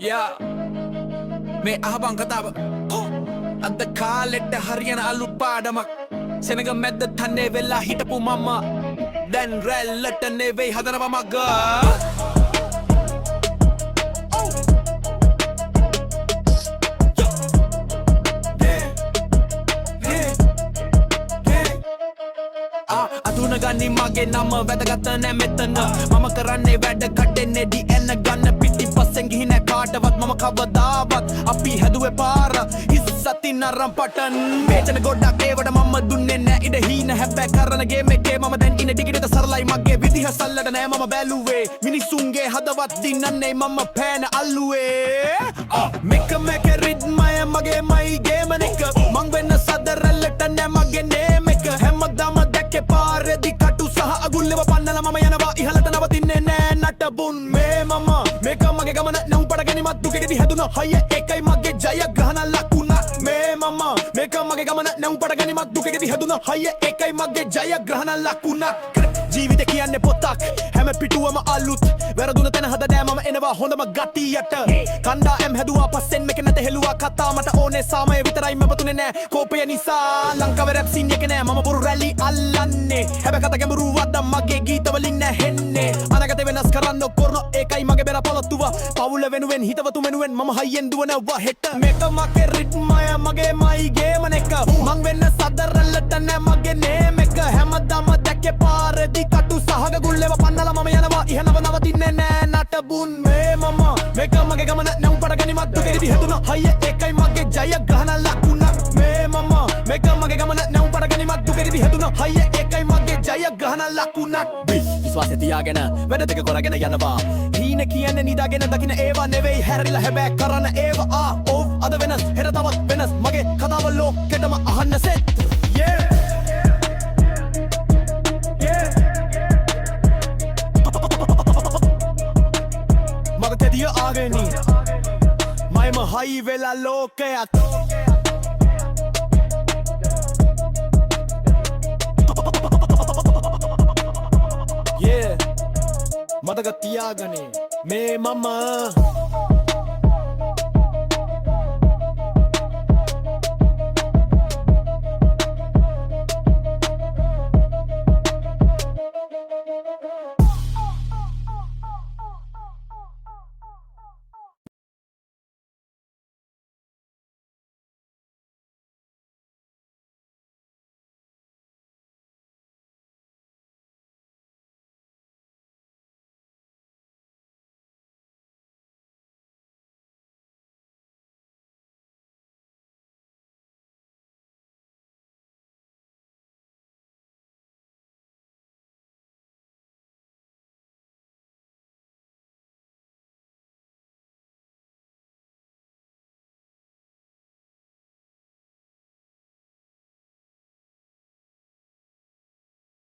Yeah, මේ අහබං කතාව අද කාලෙට හරියන අලු පාඩමක් සෙනග මැද්ද තන්නේ වෙලා හිටපු මම දැන් රැල්ලට නෙවෙයි හදනවා මග අදුන ගනි මගේ නම වැදගත් නෑ මෙතන මම කරන්නේ වැඩ කඩෙන්නේ ඩි එන්න ගන්න පිටිපස්සෙන් ගිහින් කාටවත් මම කවදාවත් අපි හැදුවේ පාර ඉස්සතින් අරන් පටන් මේචන ගොඩක් ඒවට මම දුන්නේ නෑ ඉඩ හීන හැබැයි කරන ගේම් එකේ මම දැන් ඉන්නේ ටිකටද සරලයි මගේ විදිහ සල්ලට නෑ මම බැලුවේ මිනිසුන්ගේ හදවත් දින්නන්නේ මම පෑන අල්ලුවේ මේක රිද්මය මගේ මයි ගේම එක මං වෙන්න සදරල්ලට නෑ මගේ නේම එක හැමදාම දැක්කේ පාරේදී කටු සහ අගුල්ලව පන්නලා මම යනවා ඉහළට නවතින්නේ නෑ නටබුන් මේ මම මේක මගේ ගමන නම් පඩගෙනිමත් දුකෙදී හැදුන හය එකයි මගේ ජයග්‍රහණ ලකුණ මේ මම මේක මගේ ගමන නම් පඩගෙනිමත් දුකෙදී හැදුන හය එකයි මගේ ජයග්‍රහණ ලකුණ ජීවිතේ කියන්නේ පොතක් හැම පිටුවම අලුත් වැරදුන තැන හද නෑ මම එනවා හොඳම ගතියට කණ්ඩායම් හැදුවා පස්සෙන් මේක නැත හෙළුවා කතා මට ඕනේ සාමය විතරයි මැපතුනේ නෑ කෝපය නිසා ලංකාවේ රැප් සීන් එක නෑ මම බොරු රැලි අල්ලන්නේ හැබැයි කත ගැඹුරු වද්දා මගේ ගීත වලින් නැහෙන්නේ අනගත වෙනස් කරන්න කරන ඒකයි මගේ බෙර පළතුව පවුල වෙනුවෙන් හිතවතු වෙනුවෙන් මම හයියෙන් දුවනවා හෙට මේක මගේ රිද්මය මගේ මයි ගේම එක මං වෙන්න සදරල්ලට නෑ මගේ නේම එක හැමදාම දැක්කේ පාරේදී කටු සහග ගුල්ලව පන්නලා මම යනවා ඉහළව නවතින්නේ නෑ නටබුන් මේ මම මේක මගේ ගමන නම් පඩගෙනිමත් දුකෙදී හැදුන හය එකයි මගේ ජයග්‍රහණ ලකුණ මේ මම මේක මගේ ගමන නම් පඩගෙනිමත් දුකෙදී හැදුන හය එකයි මගේ ජයග්‍රහණ ලකුණ විශ්වාසය තියාගෙන වැඩ දෙක කරගෙන යනවා හීන කියන්නේ නිදාගෙන දකින්න ඒවා නෙවෙයි හැරිලා හැබැයි කරන ඒවා ඔව් අද වෙනස් හෙට තවත් වෙනස් මගේ කතාව ලෝකෙටම අහන්න සෙත් මගතෙදිය ආගෙනී මයිම හයි වෙලා ලෝකයක් මතක තියාගනේ මේ මම